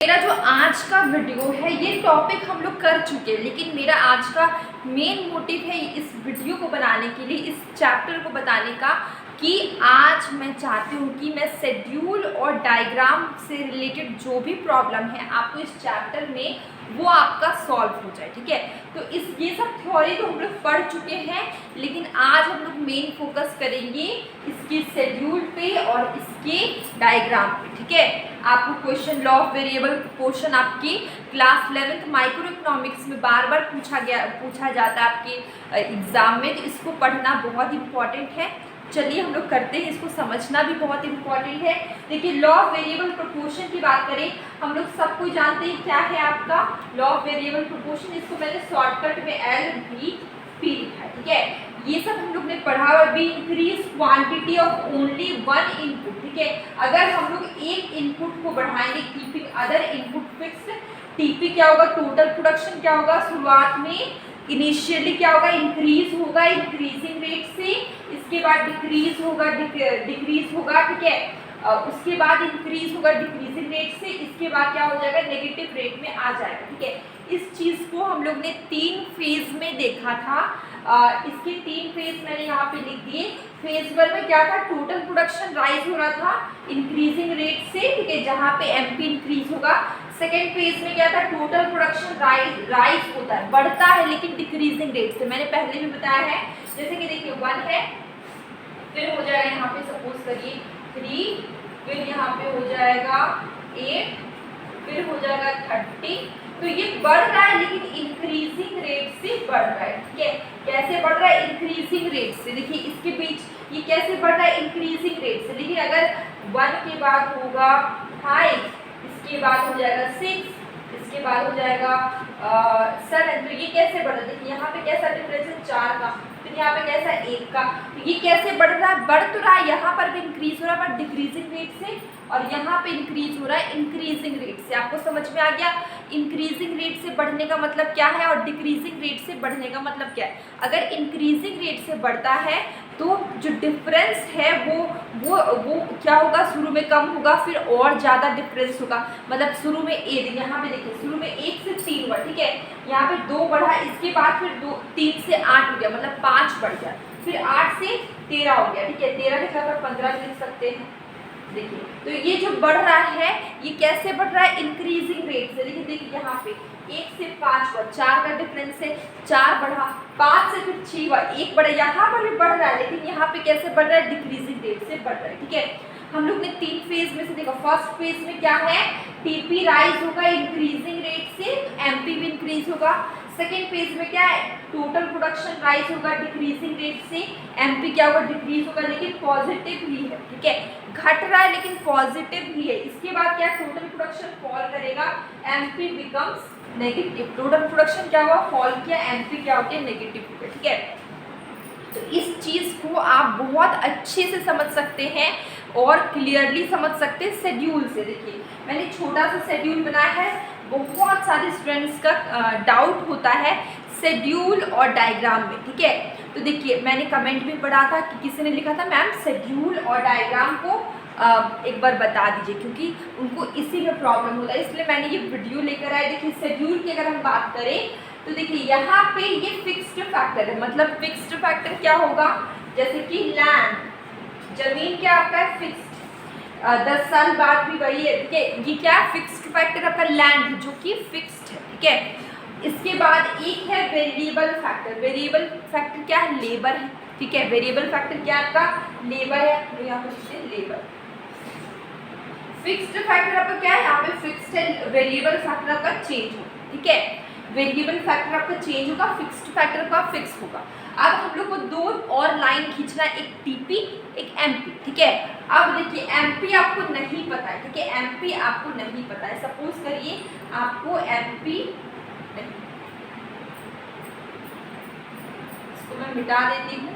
मेरा जो आज का वीडियो है ये टॉपिक हम लोग कर चुके हैं, लेकिन मेरा आज का मेन मोटिव है इस वीडियो को बनाने के लिए, इस चैप्टर को बताने का कि आज मैं चाहती हूँ कि मैं शेड्यूल और डायग्राम से रिलेटेड जो भी प्रॉब्लम है आपको इस चैप्टर में वो आपका सॉल्व हो जाए। ठीक है, तो ये सब थ्योरी तो हम लोग पढ़ चुके हैं, लेकिन आज हम लोग मेन फोकस करेंगे इसके शेड्यूल पे और इसके डायग्राम पे। ठीक है, आपको question law of variable proportion आपकी क्लास 11th माइक्रो इकोनॉमिक्स में बार बार पूछा जाता है आपके एग्जाम में, तो इसको पढ़ना बहुत इंपॉर्टेंट है। चलिए हम लोग करते हैं, इसको समझना भी बहुत इंपॉर्टेंट है। देखिए, लॉ ऑफ वेरिएबल प्रोपोर्शन की बात करें, हम लोग सब कुछ जानते हैं क्या है आपका लॉ ऑफ वेरिएबल प्रोपोर्शन। इसको मैंने शॉर्टकट में LVP लिखा है। ठीक है, ये सब हम लोग ने पढ़ा और be increase quantity of only one input. ठीक है, अगर हम लोग एक इनपुट को बढ़ाएंगे keeping other input fixed, TP क्या होगा, टोटल प्रोडक्शन क्या होगा, शुरुआत में इनिशियली क्या होगा, इंक्रीज होगा इंक्रीजिंग रेट से, इसके बाद डिक्रीज होगा डिक्रीज होगा। ठीक है, उसके बाद इंक्रीज होगा डिक्रीजिंग रेट से, इसके बाद क्या हो जाएगा, नेगेटिव रेट में आ जाएगा। ठीक है, इस चीज़ को हम लोग ने 3 फेज में देखा था। इसके 3 फेज मैंने यहाँ पे लिख दिए। फेज 1 में क्या था, टोटल प्रोडक्शन राइज हो रहा था इंक्रीजिंग रेट से। ठीक है, जहाँ पे MP इंक्रीज होगा। सेकेंड फेज में क्या था, टोटल प्रोडक्शन राइज होता है, बढ़ता है लेकिन डिक्रीजिंग रेट से। मैंने पहले भी बताया है, जैसे कि देखिए 1 है, फिर हो जाएगा यहाँ पे सपोज करिए 3, फिर यहाँ पे हो जाएगा 8, फिर हो जाएगा 30। तो ये बढ़ रहा है लेकिन इंक्रीजिंग रेट से बढ़ रहा है। ठीक है, कैसे बढ़ रहा है, इंक्रीजिंग रेट से। देखिए इसके बीच ये कैसे बढ़ रहा है, इंक्रीजिंग रेट से। देखिए अगर 1 के बाद होगा 5, इसके बाद हो जाएगा 6, इसके बाद हो जाएगा 7, तो ये कैसे बढ़ रहा है। देखिए यहाँ पे कैसा डिफरेंस है 4 का, फिर यहाँ पे कैसा 1 का, तो ये कैसे बढ़ रहा है, बढ़ तो रहा है, यहाँ पर भी इंक्रीज हो रहा है बट डिक्रीजिंग रेट से, और यहाँ पे इंक्रीज हो रहा है इंक्रीजिंग रेट से। आपको समझ में आ गया इंक्रीजिंग रेट से बढ़ने का मतलब क्या है और डिक्रीजिंग रेट से बढ़ने का मतलब क्या है। अगर इंक्रीजिंग रेट से बढ़ता है तो जो डिफरेंस है वो क्या होगा, शुरू में कम होगा फिर और ज़्यादा डिफरेंस होगा। मतलब शुरू में यहाँ पे देखिए शुरू में 1 से 3 हुआ। ठीक है, यहाँ पे 2 बढ़ा, इसके बाद फिर 3 से 8 हो गया, मतलब 5 बढ़ गया, फिर 8 से 13 हो गया। ठीक है, 13 के साथ आप 15 लिख सकते हैं। देखिए तो ये जो बढ़ रहा है ये कैसे बढ़ रहा है, इंक्रीजिंग रेट से। देखिए यहाँ पे 1 से 5 हुआ, 4 का डिफरेंस है, 4 बढ़ा, 5 से फिर 6 हुआ, 1 बढ़ा, यहाँ पर भी बढ़ रहा है लेकिन यहाँ पे कैसे बढ़ रहा है, डिक्रीजिंग रेट से बढ़ रहा है। ठीक है, हम लोग ने 3 फेज में से देखा। फर्स्ट फेज में क्या है, TP राइज होगा इंक्रीजिंग रेट से, MP भी इंक्रीज होगा। सेकेंड फेज में क्या है, टोटल प्रोडक्शन राइज होगा डिक्रीजिंग रेट से, MP क्या होगा, डिक्रीज होगा लेकिन पॉजिटिव ही है। ठीक है, घट रहा है लेकिन पॉजिटिव ही है। इसके बाद क्या, टोटल प्रोडक्शन फॉल करेगा, MP becomes negative. Total production क्या हुआ, फॉल किया, MP क्या हो गया, नेगेटिव हो गया। ठीक है, तो इस चीज़ को आप बहुत अच्छे से समझ सकते हैं और क्लियरली समझ सकते हैं शेड्यूल से। देखिए मैंने छोटा सा शेड्यूल बनाया है, बहुत सारे स्टूडेंट्स का डाउट होता है शेड्यूल और डायग्राम में। ठीक है, तो देखिए मैंने कमेंट में पढ़ा था कि किसी ने लिखा था मैम शेड्यूल और डायग्राम को एक बार बता दीजिए, क्योंकि उनको इसी में प्रॉब्लम होता है, इसलिए मैंने ये वीडियो लेकर आए। देखिए शेड्यूल की अगर हम बात करें तो देखिए यहाँ पे ये फिक्स्ड फैक्टर है। मतलब फिक्स्ड फैक्टर क्या होगा, जैसे कि लैंड, जमीन क्या आपका है, फिक्स्ड, 10 साल बाद भी वही है। ठीक है, ये क्या है, फिक्स्ड फैक्टर आपका लैंड जो कि फिक्स्ड है। ठीक है, इसके बाद एक है वेरिएबल फैक्टर। वेरिएबल फैक्टर क्या है, लेबर है। ठीक है, वेरिएबल फैक्टर क्या है आपका, लेबर है, तो यहाँ पर लेबर। फिक्स्ड फैक्टर आपका क्या है, यहाँ पे फिक्स्ड है, वेरिएबल फैक्टर आपका चेंज हो। ठीक है, वेरिएबल फैक्टर आपका चेंज होगा, फिक्स्ड फैक्टर का फिक्स होगा। अब हम लोग को 2 और लाइन खींचना है, एक TP एक MP। ठीक है, अब देखिए MP आपको नहीं पता है। ठीक है, MP आपको नहीं पता है, सपोज करिए आपको MP नहीं, इसको मैं मिटा देती हूँ।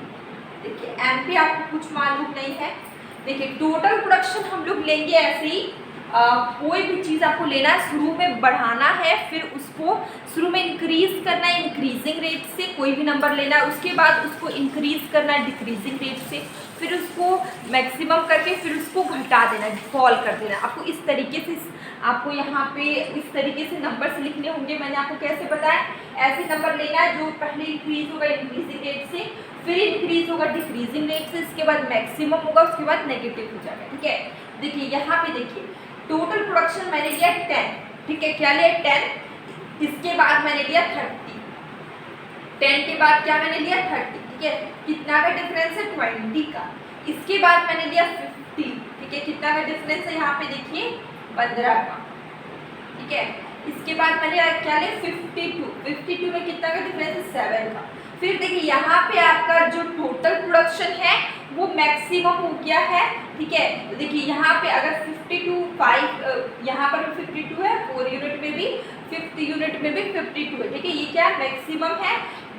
देखिए MP आपको कुछ मालूम नहीं है। देखिए टोटल प्रोडक्शन हम लोग लेंगे ऐसे ही, कोई भी चीज़ आपको लेना है, शुरू में बढ़ाना है, फिर उसको शुरू में इंक्रीज करना है इंक्रीजिंग रेट से, कोई भी नंबर लेना है, उसके बाद उसको इंक्रीज करना है डिक्रीजिंग रेट से, फिर उसको मैक्सिमम करके फिर उसको घटा देना, फॉल कर देना। आपको इस तरीके से, आपको यहाँ पे इस तरीके से नंबर्स लिखने होंगे। मैंने आपको कैसे बताया, ऐसे नंबर लेना है जो पहले इंक्रीज होगा इंक्रीजिंग रेट से, फिर इंक्रीज होगा डिक्रीजिंग रेट से, इसके बाद मैक्सिमम होगा, उसके बाद नेगेटिव हो जाएगा। ठीक है, देखिए यहाँ पे देखिए टोटल प्रोडक्शन मैंने लिया 10, ठीक है, क्या लिया 10, इसके बाद मैंने लिया 30, 10 के बाद क्या मैंने लिया 30, ठीक है, कितना का डिफरेंस है 20 का, इसके बाद मैंने लिया 50, ठीक है, कितना का डिफरेंस है यहाँ पे देखिए 15 का, ठीक है, इसके बाद मैंने क्या लिया 52, 52 में कितना का डिफरेंस है 7 का। फिर देखिए यहाँ पे आपका जो टोटल प्रोडक्शन है वो मैक्सिमम हो गया है, ठीक है, तो देखिए यहाँ पे अगर 52 5 यहाँ पर 52 है, 4 यूनिट में भी, 5th यूनिट में भी 52 है, ठीक है, ये क्या मैक्सिमम है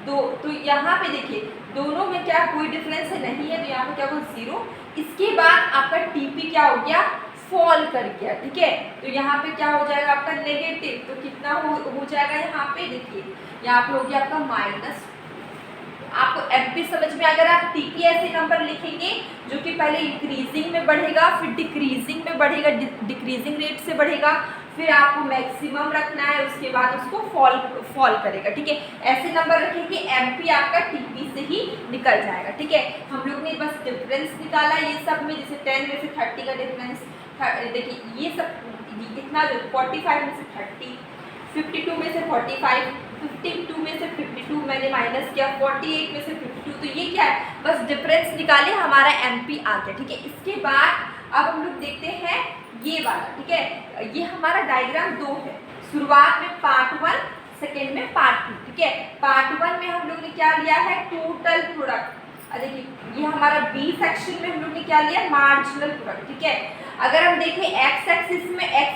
दो, तो यहाँ पे देखिए दोनों में क्या कोई डिफरेंस है नहीं है, तो यहाँ पे क्या होगा 0। इसके बाद आपका टीपी क्या हो गया, फॉल कर गया, ठीक है, तो यहाँ पे क्या हो जाएगा आपका नेगेटिव, तो कितना हो जाएगा यहाँ पे देखिए, यहाँ पे हो गया आपका माइनस। आपको एमपी समझ में, अगर आप टीपी ऐसे नंबर लिखेंगे जो कि पहले इंक्रीजिंग में बढ़ेगा, फिर डिक्रीजिंग में बढ़ेगा, डिक्रीजिंग रेट से बढ़ेगा, फिर आपको मैक्सिमम रखना है, उसके बाद उसको फॉल करेगा, ठीक है, ऐसे नंबर रखेंगे, एमपी आपका टीपी से ही निकल जाएगा, ठीक है। हम लोग ने बस डिफरेंस निकाला ये सब में, जैसे 10 में से 30 का डिफरेंस, देखिए ये सब इतना जो 45 में से 30, 52 में से 45, 52 में से 52 मैंने माइनस किया, 48 में से 52, तो ये क्या है, बस डिफरेंस निकाले, हमारा एमपी आ गया, ठीक है। इसके बाद अब हम लोग देखते हैं ये वाला, ठीक है, ये हमारा डायग्राम 2 है, शुरुआत में पार्ट 1, सेकेंड में पार्ट 2, ठीक है। पार्ट 1 में हम लोग ने क्या लिया है, टोटल प्रोडक्ट, देखिए ये हमारा बी सेक्शन में हम लोग ने क्या लिया, मार्जिनल प्रोडक्ट, ठीक है। अगर हम देखें एक्स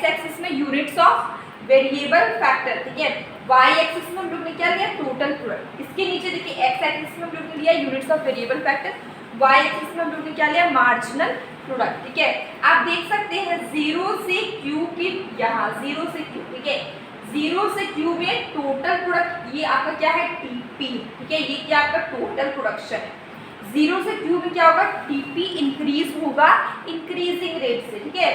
एक्सिस में यूनिट्स ऑफ वेरिएबल फैक्टर, ठीक है, वाई एक्सिस में हम लोग ने क्या लिया, टोटल प्रोडक्ट, इसके नीचे देखिए एक्स एक्सिस में हम लोग ने लिया units of variable factor, Y axis में हम लोग ने क्या लिया, मार्जिनल प्रोडक्ट, ठीक है। आप देख सकते हैं 0 से Q की, यहाँ 0 से Q, ठीक है, 0 से Q में टोटल प्रोडक्ट, ये आपका क्या है टीपी, ठीक है, ये क्या आपका टोटल प्रोडक्शन है। 0 से Q में क्या होगा, टीपी इंक्रीज होगा इंक्रीजिंग रेट से, ठीक है,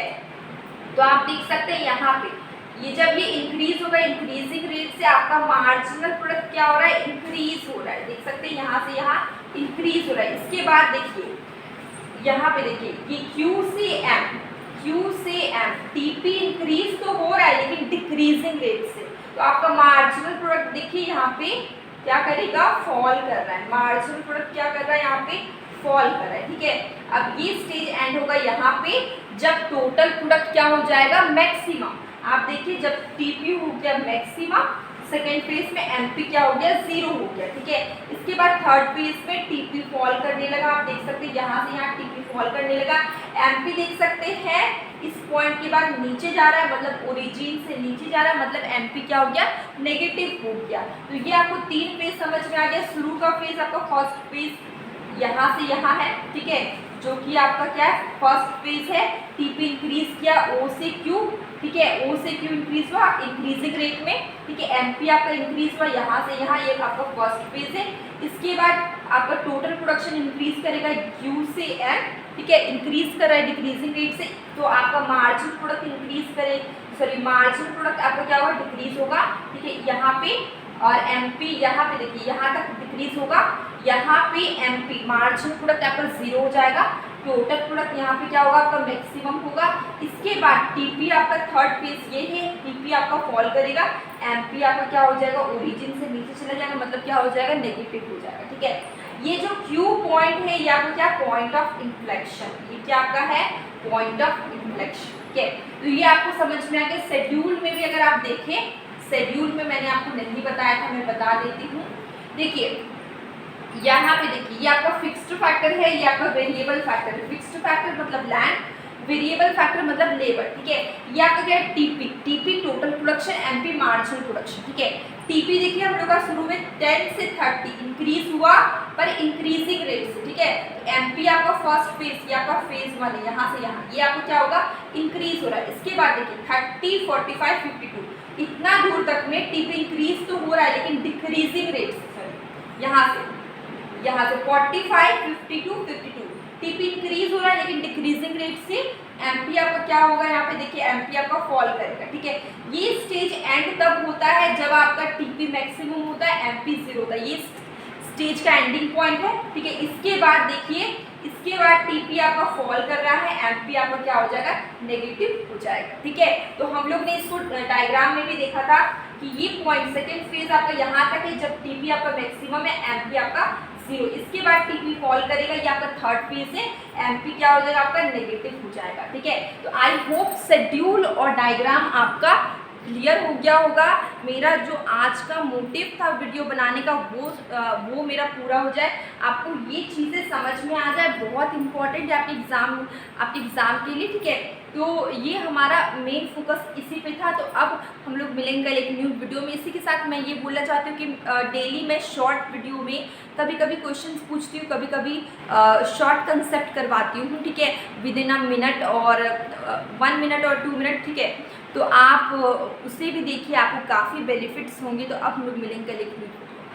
तो आप देख सकते हैं यहाँ पे ये जब ये इंक्रीज होगा इंक्रीजिंग रेट से, आपका मार्जिनल प्रोडक्ट क्या हो रहा है, इंक्रीज हो रहा है, देख सकते हैं यहाँ से यहाँ इंक्रीज हो रहा है। इसके बाद देखिए यहाँ पे देखिए ये Q से M टीपी इंक्रीज तो हो रहा है लेकिन डिक्रीजिंग रेट से, तो आपका मार्जिनल प्रोडक्ट देखिए यहाँ पे क्या करेगा, फॉल कर रहा है, मार्जिनल प्रोडक्ट क्या कर रहा है, यहाँ पे फॉल कर रहा है, ठीक है। अब ये स्टेज एंड होगा यहाँ पे जब टोटल प्रोडक्ट क्या हो जाएगा, मैक्सिमम। आप देखिए जब टीपी हो गया मैक्सिमम, सेकेंड फेज में एमपी क्या हो गया, 0 हो गया, ठीक है। इसके बाद थर्ड फेज में टीपी फॉल करने लगा, आप देख सकते हैं यहाँ से यहाँ टीपी फॉल करने लगा, एमपी देख सकते हैं इस पॉइंट के बाद नीचे जा रहा है, मतलब ओरिजिन से नीचे जा रहा है, मतलब एमपी क्या हो गया, नेगेटिव हो गया। तो ये आपको 3 फेज समझ में आ गया। शुरू का फेज आपका फर्स्ट फेज यहाँ से यहाँ है, ठीक है, जो कि आपका क्या है, फर्स्ट फेज है, टीपी इंक्रीज किया O से Q, ठीक है, O से Q इंक्रीज हुआ इंक्रीजिंग रेट में, ठीक है, एमपी आपका इंक्रीज हुआ यहाँ से यहाँ, ये आपका फर्स्ट फेज है। इसके बाद आपका टोटल प्रोडक्शन इंक्रीज करेगा U से M, ठीक है, इंक्रीज कर रहा है डिक्रीजिंग रेट से, तो आपका मार्जिन प्रोडक्ट इंक्रीज करे, सॉरी मार्जिन प्रोडक्ट आपका क्या होगा, डिक्रीज होगा, ठीक है, यहाँ पे, और एमपी यहाँ पे देखिए यहाँ तक डिक्रीज होगा, यहाँ पे एमपी मार्जिन प्रोडक्ट आपका 0 हो जाएगा, टोटल प्रोडक्ट यहाँ पे क्या होगा, आपका मैक्सिमम होगा। इसके बाद टीपी आपका थर्ड फेज ये है, टीपी आपका फॉल करेगा, एमपी आपका क्या हो जाएगा, ओरिजिन से नीचे चला जाएगा, मतलब क्या हो जाएगा, नेगेटिव हो जाएगा, ठीक है। ये जो Q पॉइंट है ये आपका क्या, पॉइंट ऑफ इन्फ्लेक्शन, ये क्या आपका है, पॉइंट ऑफ इन्फ्लेक्शन, ठीक है। तो ये आपको समझ में आ गया। शेड्यूल में भी अगर आप देखें, शेड्यूल में मैंने आपको नहीं बताया था, मैं बता देती हूँ। देखिए यहाँ पे देखिए ये आपका फिक्स्ड फैक्टर है, ये आपका वेरिएबल फैक्टर है। फिक्स्ड फैक्टर मतलब लैंड, वेरिएबल फैक्टर मतलब लेबर, ठीक है। ये आपका क्या है, TP total production, MP marginal production, ठीक है। टीपी देखिए हम लोग का शुरू में 10 से 30 इंक्रीज हुआ पर इंक्रीजिंग रेट से, ठीक है। एमपी आपका फर्स्ट फेज, ये आपका फेज 1 है, यहाँ से यहाँ, ये आपको क्या होगा, इंक्रीज हो रहा है। इसके बाद देखिए 30, 45, 52 इतना दूर तक में टीपी इंक्रीज तो हो रहा है लेकिन डिक्रीजिंग रेट से, यहाँ से 45, 52, 52 टीपी इंक्रीज हो रहा है लेकिन डिक्रीजिंग रेट से एमपी आपका क्या होगा, यहाँ पे देखिए एमपी आपका फॉल करेगा। ठीक है, ये स्टेज एंड तब होता है जब आपका टीपी मैक्सिमम होता है, एमपी 0 होता है, ये स्टेज का एंडिंग पॉइंट है। ठीक है, इसके बाद देखिए, इसके बाद टीपी आपका फॉल कर रहा है, एमपी आपका क्या हो जाएगा, नेगेटिव हो जाएगा। ठीक है, तो हम लोग ने इसको डायग्राम में भी देखा था कि ये पॉइंट सेकेंड फेज आपका यहाँ तक है जब टीपी आपका मैक्सिमम है, एमपी आपका 0। इसके बाद टीपी फॉल करेगा, ये आपका थर्ड फेज है, एमपी क्या हो जाएगा आपका, नेगेटिव हो जाएगा। ठीक है, तो आई होप शेड्यूल और डायग्राम आपका क्लियर हो गया होगा। मेरा जो आज का मोटिव था वीडियो बनाने का वो मेरा पूरा हो जाए, आपको ये चीज़ें समझ में आ जाए, बहुत इंपॉर्टेंट है आपके एग्ज़ाम के लिए। ठीक है, तो ये हमारा मेन फोकस इसी पे था। तो अब हम लोग मिलेंगे एक न्यू वीडियो में। इसी के साथ मैं ये बोलना चाहती हूँ कि डेली मैं शॉर्ट वीडियो में कभी कभी क्वेश्चंस पूछती हूँ, कभी कभी शॉर्ट कंसेप्ट करवाती हूँ। ठीक है, विद इन अ मिनट और 1 मिनट और 2 मिनट। ठीक है, तो आप उसे भी देखिए, आपको काफ़ी बेनिफिट्स होंगे। तो अब हम लोग मिलेंगे एक न्यू वीडियो।